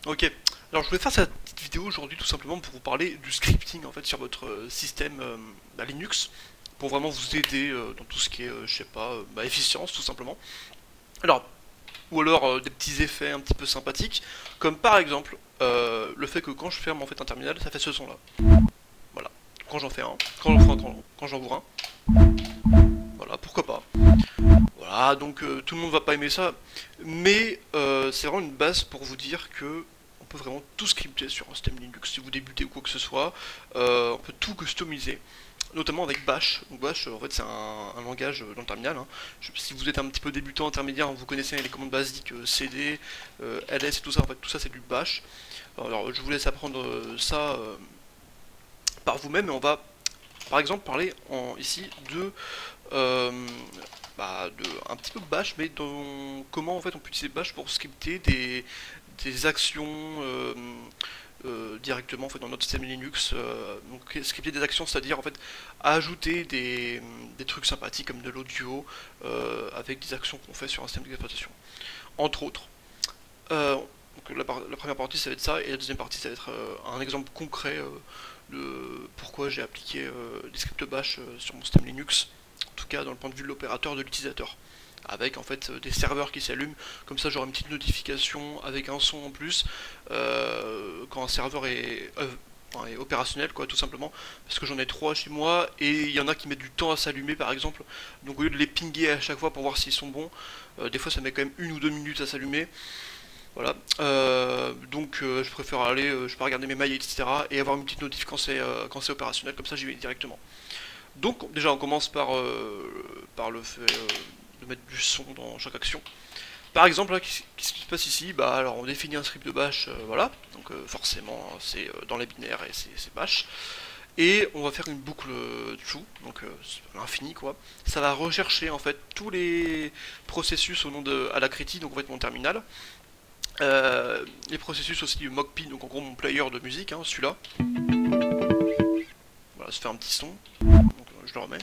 Ok. Alors je voulais faire cette petite vidéo aujourd'hui tout simplement pour vous parler du scripting en fait sur votre système Linux pour vraiment vous aider dans tout ce qui est, je sais pas, efficience tout simplement. Alors, ou alors des petits effets un petit peu sympathiques, comme par exemple le fait que quand je ferme en fait un terminal, ça fait ce son là. Voilà. Quand j'en fais un, quand j'en ouvre un, voilà, pourquoi pas. Voilà, donc tout le monde va pas aimer ça, mais c'est vraiment une base pour vous dire que on peut vraiment tout scripter sur un système Linux. Si vous débutez ou quoi que ce soit, on peut tout customiser, notamment avec Bash. Donc Bash, en fait, c'est un langage dans le terminal, hein. Si vous êtes un petit peu débutant intermédiaire, vous connaissez les commandes basiques CD, ls et tout ça. En fait, tout ça c'est du Bash. Alors, je vous laisse apprendre ça par vous-même, et on va, par exemple, parler ici euh, de un petit peu Bash, mais dans comment en fait on peut utiliser Bash pour scripter des actions directement en fait dans notre système Linux. Donc scripter des actions, c'est-à-dire en fait ajouter des trucs sympathiques comme de l'audio avec des actions qu'on fait sur un système d'exploitation, entre autres. Donc la première partie ça va être ça, et la deuxième partie ça va être un exemple concret de pourquoi j'ai appliqué des scripts Bash sur mon système Linux, en tout cas dans le point de vue de l'opérateur de l'utilisateur, avec en fait des serveurs qui s'allument. Comme ça j'aurai une petite notification avec un son en plus quand un serveur est opérationnel, quoi, tout simplement, parce que j'en ai trois chez moi et il y en a qui mettent du temps à s'allumer par exemple. Donc au lieu de les pinguer à chaque fois pour voir s'ils sont bons, des fois ça met quand même 1 ou 2 minutes à s'allumer. Voilà. Je préfère aller, je peux regarder mes mails, etc. et avoir une petite notif quand c'est opérationnel, comme ça j'y vais directement. Donc déjà on commence par le fait de mettre du son dans chaque action. Par exemple, là, qu'est-ce qui se passe ici? Bah alors on définit un script de bash, voilà, donc forcément c'est dans les binaires et c'est bash. Et on va faire une boucle true, donc l'infini quoi. Ça va rechercher en fait tous les processus au nom de Alacrity, donc en fait mon terminal. Les processus aussi du Mockpin, donc en gros mon player de musique, hein, celui-là. Voilà, ça fait un petit son, donc je le remets.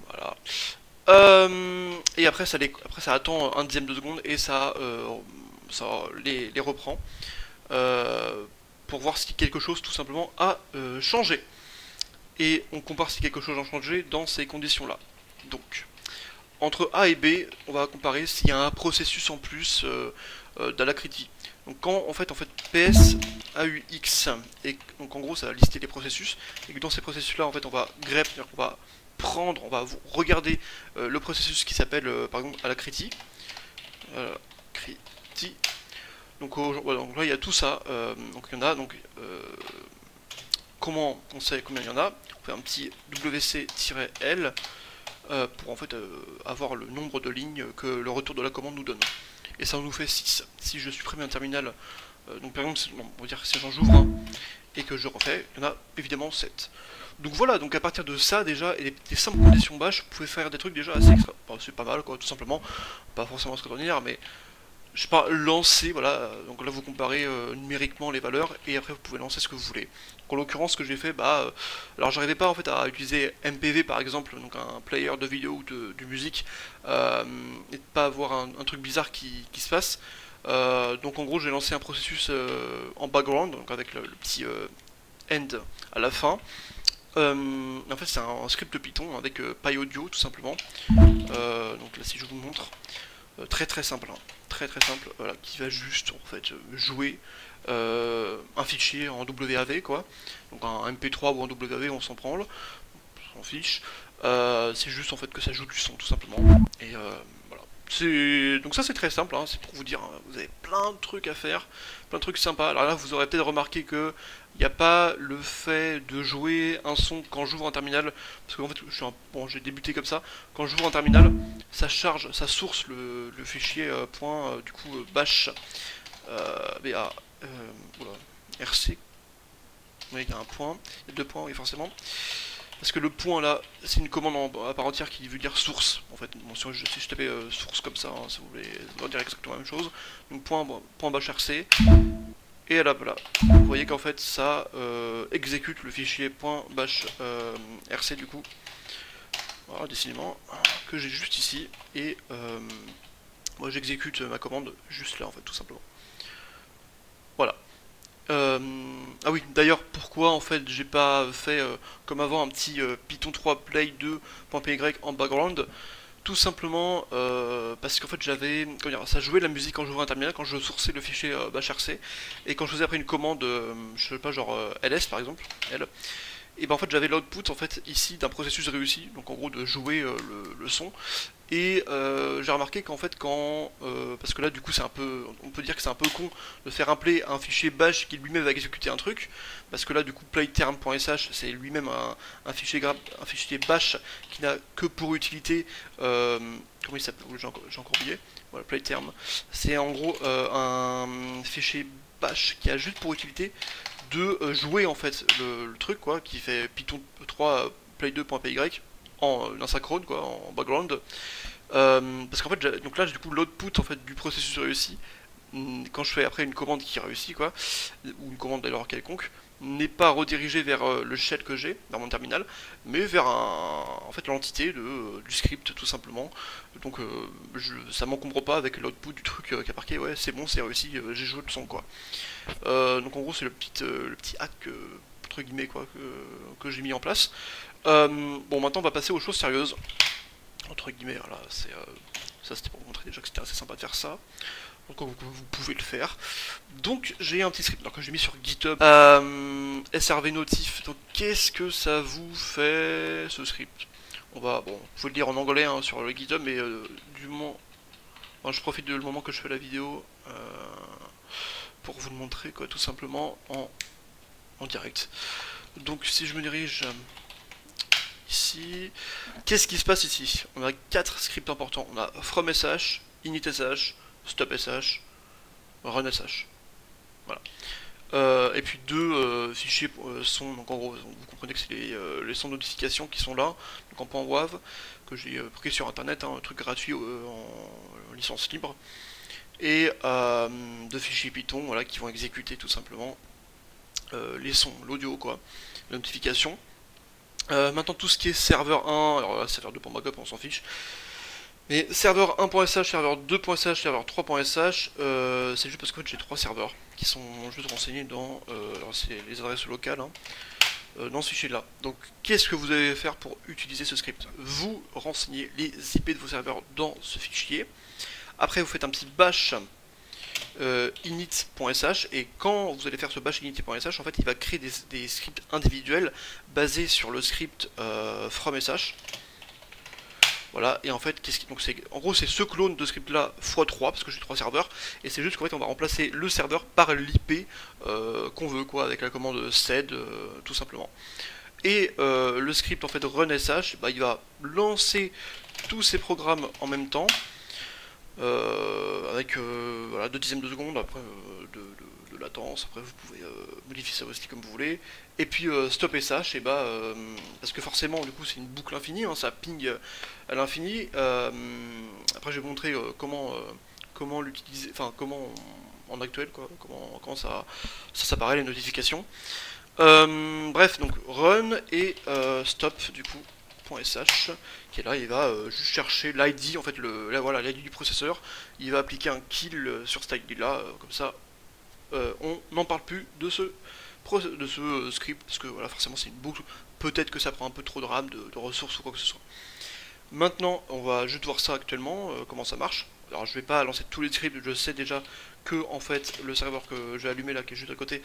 Voilà. Et après après ça attend un dixième de seconde et ça les reprend euh, pour voir si quelque chose tout simplement a changé. Et on compare si quelque chose a changé dans ces conditions-là. Donc, entre A et B, on va comparer s'il y a un processus en plus d'Alacrity. Donc quand en fait PS AUX, et donc en gros ça va lister les processus, et que dans ces processus là en fait on va grep, c'est-à-dire qu'on va prendre, on va regarder le processus qui s'appelle par exemple Alacrity. Alacrity. Donc, voilà, donc là il y a tout ça, donc il y en a, donc comment on sait combien il y en a? On fait un petit wc-l pour en fait avoir le nombre de lignes que le retour de la commande nous donne. Et ça nous fait 6. Si je supprime un terminal, donc par exemple, on va dire que si j'ouvre un et que je refais, il y en a évidemment 7. Donc voilà, donc à partir de ça déjà, et des simples conditions bash, vous pouvez faire des trucs déjà assez extra. Bon, c'est pas mal quoi, tout simplement. Pas forcément extraordinaire, mais je sais pas, lancer, voilà, donc là vous comparez numériquement les valeurs et après vous pouvez lancer ce que vous voulez. Donc, en l'occurrence ce que j'ai fait, alors j'arrivais pas en fait à utiliser MPV par exemple, donc un player de vidéo ou de musique, et de pas avoir un truc bizarre qui se passe. Donc en gros j'ai lancé un processus en background, donc avec le petit end à la fin. En fait c'est un script Python avec PyAudio tout simplement. Donc là si je vous montre, très très simple, hein. Très très simple, voilà, qui va juste en fait jouer un fichier en WAV quoi, donc un MP3 ou un WAV on s'en branle, on s'en fiche. C'est juste en fait que ça joue du son tout simplement. Et voilà. Donc ça c'est très simple, hein, c'est pour vous dire, hein, vous avez plein de trucs à faire, plein de trucs sympas. Alors là vous aurez peut-être remarqué que il n'y a pas le fait de jouer un son quand j'ouvre un terminal, parce qu'en fait bon, j'ai débuté comme ça. Quand j'ouvre un terminal, ça charge, ça source le fichier du coup bash BA voilà, RC. Oui, il y a un point, il y a deux points, oui forcément. Parce que le point là, c'est une commande à part entière qui veut dire source. En fait, bon, si je tapais source comme ça, hein, si vous voulez, ça veut dire exactement la même chose. Donc point bash RC. Et là, voilà. Vous voyez qu'en fait, ça exécute le fichier .bash rc du coup. Voilà, décidément, que j'ai juste ici. Et moi, j'exécute ma commande juste là, en fait, tout simplement. Ah oui, d'ailleurs, pourquoi en fait j'ai pas fait comme avant un petit Python 3 play 2.py en background? Tout simplement parce qu'en fait j'avais, comment dire, ça jouait de la musique quand j'ouvrais un terminal, quand je sourçais le fichier bashrc, et quand je faisais après une commande, je sais pas, genre ls par exemple, L, et ben en fait j'avais l'output en fait ici d'un processus réussi, donc en gros de jouer le son. Et j'ai remarqué qu'en fait quand parce que là du coup c'est un peu, on peut dire que c'est un peu con de faire appeler un fichier bash qui lui-même va exécuter un truc, parce que là du coup playterm.sh c'est lui-même un fichier un fichier bash qui n'a que pour utilité comment il s'appelle, j'ai encore oublié, voilà, playterm, c'est en gros un fichier bash qui a juste pour utilité de jouer en fait le truc quoi, qui fait Python 3 play2.py en asynchrone quoi, en background. Parce qu'en fait, donc là, du coup, l'output en fait du processus réussi, quand je fais après une commande qui réussit quoi, ou une commande d'ailleurs quelconque, n'est pas redirigé vers le shell que j'ai dans mon terminal, mais vers en fait l'entité du script tout simplement. Donc ça m'encombre pas avec l'output du truc qui a marqué ouais c'est bon c'est réussi, j'ai joué le son quoi. Donc en gros c'est le petit hack entre guillemets quoi que j'ai mis en place. Bon maintenant on va passer aux choses sérieuses entre guillemets. Voilà, c'est ça c'était pour vous montrer déjà que c'était assez sympa de faire ça. Donc vous pouvez le faire. Donc j'ai un petit script que j'ai mis sur GitHub. SRV notif. Donc qu'est-ce que ça vous fait ce script? On va, bon, je vais le lire en anglais hein, sur le GitHub, mais du moment, enfin, je profite du moment que je fais la vidéo pour vous le montrer quoi, tout simplement en direct. Donc si je me dirige ici, qu'est-ce qui se passe ici? On a 4 scripts importants. On a from.sh, init.sh, stop.sh, run.sh. Voilà. Et puis deux fichiers sons, donc en gros vous comprenez que c'est les sons de notification qui sont là, donc en .wav, que j'ai pris sur internet, hein, un truc gratuit en licence libre, et deux fichiers Python voilà, qui vont exécuter tout simplement les sons, l'audio quoi, la notification. Maintenant tout ce qui est serveur 1, alors là serveur 2.backup on s'en fiche, mais serveur 1.sh, serveur 2.sh, serveur 3.sh, c'est juste parce que j'ai 3 serveurs qui sont juste renseignés dans c'est les adresses locales hein, dans ce fichier là. Donc qu'est-ce que vous allez faire pour utiliser ce script? Vous renseignez les IP de vos serveurs dans ce fichier. Après vous faites un petit bash init.sh, et quand vous allez faire ce bash init.sh, en fait il va créer des scripts individuels basés sur le script from.sh. Voilà, et en fait, donc en gros c'est ce clone de script là x3, parce que j'ai 3 serveurs, et c'est juste qu'en fait on va remplacer le serveur par l'IP qu'on veut, quoi, avec la commande sed, tout simplement. Et le script en fait run.sh, bah, il va lancer tous ces programmes en même temps, avec voilà, 2 dixièmes de seconde après de latence. Après vous pouvez modifier ça aussi comme vous voulez. Et puis stop.sh, et bah parce que forcément du coup c'est une boucle infinie, hein, ça ping à l'infini. Après je vais vous montrer comment l'utiliser, enfin comment en actuel quoi, comment ça s'apparaît les notifications. Bref, donc run et stop du coup .sh, qui est là, il va juste chercher l'ID, en fait voilà l'ID du processeur, il va appliquer un kill sur cet ID là, comme ça on n'en parle plus de ce script, parce que voilà forcément c'est une boucle, peut-être que ça prend un peu trop de RAM, de ressources ou quoi que ce soit. Maintenant on va juste voir ça actuellement, comment ça marche. Alors je vais pas lancer tous les scripts, je sais déjà que en fait le serveur que j'ai allumé là qui est juste à côté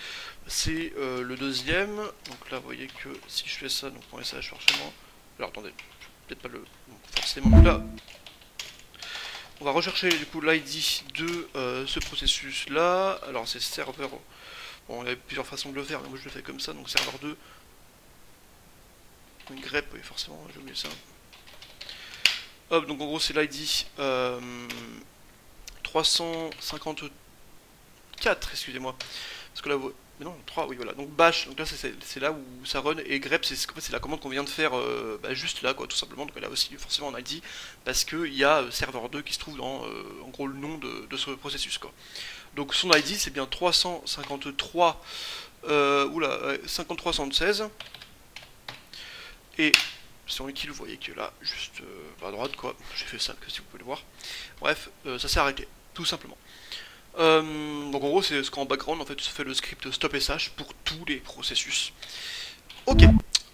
c'est le deuxième, donc là vous voyez que si je fais ça, donc .sh forcément, alors attendez, peut-être pas le forcément, donc là on va rechercher du coup l'ID de ce processus là. Alors c'est serveur, bon il y a plusieurs façons de le faire mais moi je le fais comme ça, donc serveur 2, une grep, oui forcément j'ai oublié ça. Hop, donc en gros c'est l'ID 354, excusez-moi, parce que là vous... Mais non, 3, oui voilà, donc bash, donc là c'est là où ça run, et grep c'est la commande qu'on vient de faire bah, juste là quoi, tout simplement, donc elle a aussi forcément un ID, parce qu'il y a serveur 2 qui se trouve dans en gros le nom de ce processus quoi. Donc son ID c'est bien 353, oula, 5376, et si on utilise, vous voyez que là, juste à droite quoi, j'ai fait ça, que si vous pouvez le voir, bref, ça s'est arrêté, tout simplement. Donc Donc en gros, c'est ce qu'en background, en fait, ça fait le script stop sh pour tous les processus. Ok.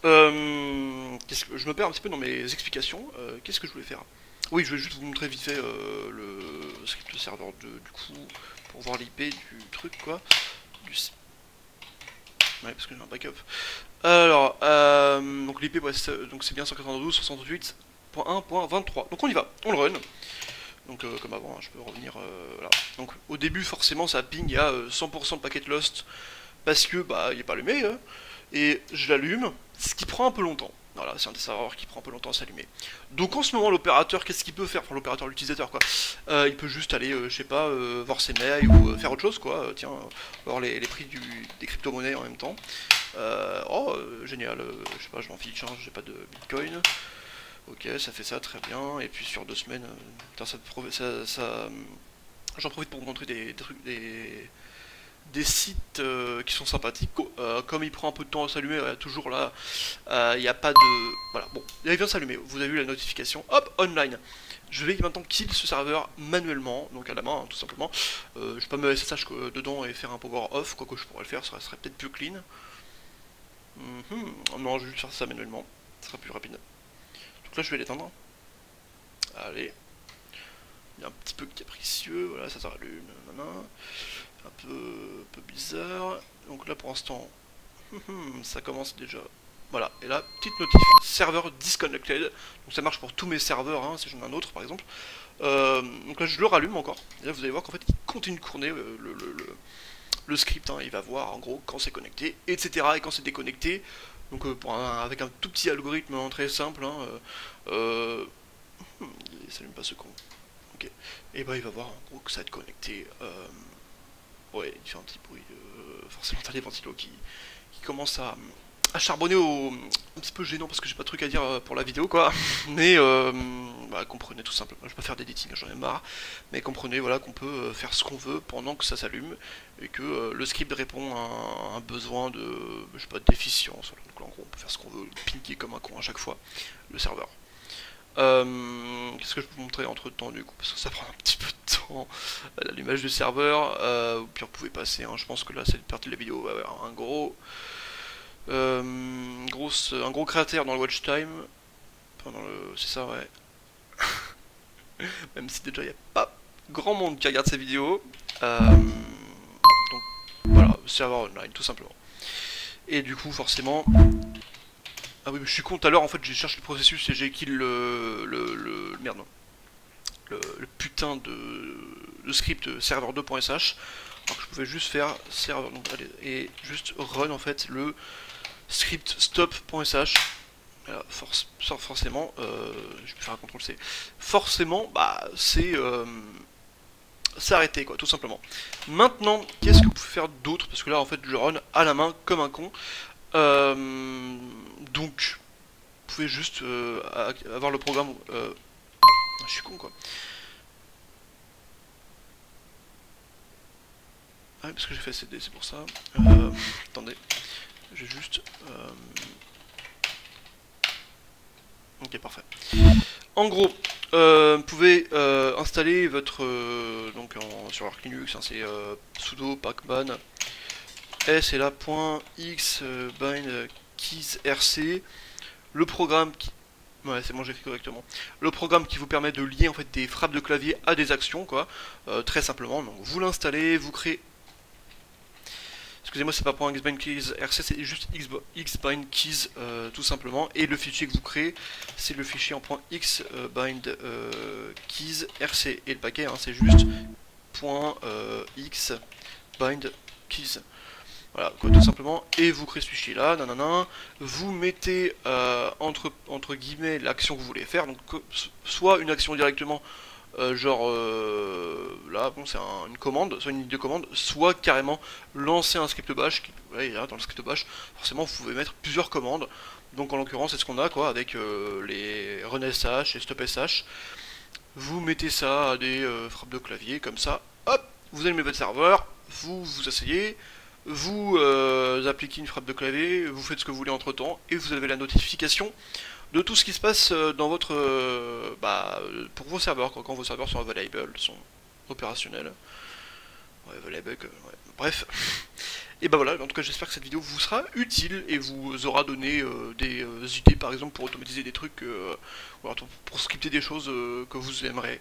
Je me perds un petit peu dans mes explications. Qu'est-ce que je voulais faire? Oui, je vais juste vous montrer vite fait le script serveur 2, du coup, pour voir l'IP du truc, quoi. Ouais, parce que j'ai un backup. Alors, donc l'IP, ouais, c'est bien 192.68.1.23. Donc on y va, on le run. Donc comme avant, hein, je peux revenir là. Donc au début, forcément, ça ping à 100% de packet lost parce que bah il est pas allumé. Hein, et je l'allume, ce qui prend un peu longtemps. Voilà, c'est un des serveurs qui prend un peu longtemps à s'allumer. Donc en ce moment, l'opérateur, qu'est-ce qu'il peut faire? Enfin, l'opérateur, l'utilisateur, quoi. Il peut juste aller, je sais pas, voir ses mails ou faire autre chose, quoi. Tiens, voir les prix des crypto-monnaies en même temps. Génial, je sais pas, je m'en fiche, hein, j'ai pas de bitcoin. Ok, ça fait ça, très bien. Et puis sur 2 semaines, j'en profite pour vous montrer des trucs, des sites qui sont sympathiques. Comme il prend un peu de temps à s'allumer, toujours là, il n'y a pas de... Voilà, bon, il vient de s'allumer, vous avez vu la notification, hop, online. Je vais maintenant kill ce serveur manuellement, donc à la main, hein, tout simplement. Je peux pas me SSH dedans et faire un power off, quoique je pourrais le faire, ça serait peut-être plus clean. Non, je vais juste faire ça manuellement, ça sera plus rapide. Donc là, je vais l'éteindre. Allez. Il est un petit peu capricieux, voilà, ça s'allume, un peu bizarre. Donc là, pour l'instant, ça commence déjà. Voilà, et là, petite notif, serveur disconnected. Donc ça marche pour tous mes serveurs, hein, si j'en ai un autre par exemple. Donc là, je le rallume encore. Et là, vous allez voir qu'en fait, il continue de tourner le script. Hein, il va voir en gros quand c'est connecté, etc. Et quand c'est déconnecté. Donc avec un tout petit algorithme très simple. Hein, il s'allume pas ce con. Ok. Et bah il va voir en gros que ça va être connecté. Ouais, il fait un petit bruit. Forcément, t'as les ventilos qui commencent à charbonner un petit peu gênant parce que j'ai pas de truc à dire pour la vidéo quoi. Mais bah, comprenez tout simplement. Je vais pas faire d'editing, j'en ai marre. Mais comprenez voilà qu'on peut faire ce qu'on veut pendant que ça s'allume et que le script répond à un besoin de je sais pas de déficience. Donc là, en gros on peut faire ce qu'on veut, pinguer comme un con à chaque fois le serveur. Qu'est-ce que je peux vous montrer entre temps du coup parce que ça prend un petit peu de temps l'allumage du serveur ou puis vous pouvez passer hein, je pense que là c'est une partie de la vidéo un gros cratère dans le watch time pendant c'est ça ouais même si déjà il n'y a pas grand monde qui regarde ces vidéos donc voilà serveur online tout simplement et du coup forcément ah oui, mais je suis con, tout à l'heure en fait j'ai cherché le processus et j'ai kill merde non. Le putain de script serveur 2.sh alors que je pouvais juste faire serveur donc, allez, et juste run en fait le script stop.sh forcément je peux faire un CTRL C forcément bah c'est arrêté quoi tout simplement. Maintenant qu'est-ce que vous pouvez faire d'autre parce que là en fait je run à la main comme un con. Donc, vous pouvez juste avoir le programme. Je suis con quoi. Ah oui, parce que j'ai fait CD, c'est pour ça. Attendez, j'ai juste. Ok, parfait. En gros, vous pouvez installer votre donc sur Arch Linux, hein, c'est sudo pacman s et là .x bind keys rc le programme qui ouais c'est bon j'écris correctement le programme qui vous permet de lier en fait des frappes de clavier à des actions quoi très simplement donc vous l'installez vous créez excusez-moi c'est pas .xbind keys rc c'est juste xbind keys tout simplement et le fichier que vous créez c'est le fichier en .xbind keys rc et le paquet hein, c'est juste .xbind keys. Voilà, quoi, tout simplement, et vous créez ce fichier là, nanana, vous mettez entre guillemets l'action que vous voulez faire, donc soit une action directement, genre là, bon, c'est une commande, soit une ligne de commande, soit carrément lancer un script bash, qui, ouais, là, dans le script bash, forcément vous pouvez mettre plusieurs commandes, donc en l'occurrence c'est ce qu'on a quoi, avec les run.sh et stop.sh, vous mettez ça à des frappes de clavier, comme ça, hop, vous allumez votre serveur, vous vous asseyez, vous appliquez une frappe de clavier, vous faites ce que vous voulez entre temps, et vous avez la notification de tout ce qui se passe dans votre pour vos serveurs, quand vos serveurs sont available, sont opérationnels. Ouais, les bugs, ouais. Bref. Et bah voilà, en tout cas j'espère que cette vidéo vous sera utile et vous aura donné des idées par exemple pour automatiser des trucs ou alors pour scripter des choses que vous aimeriez.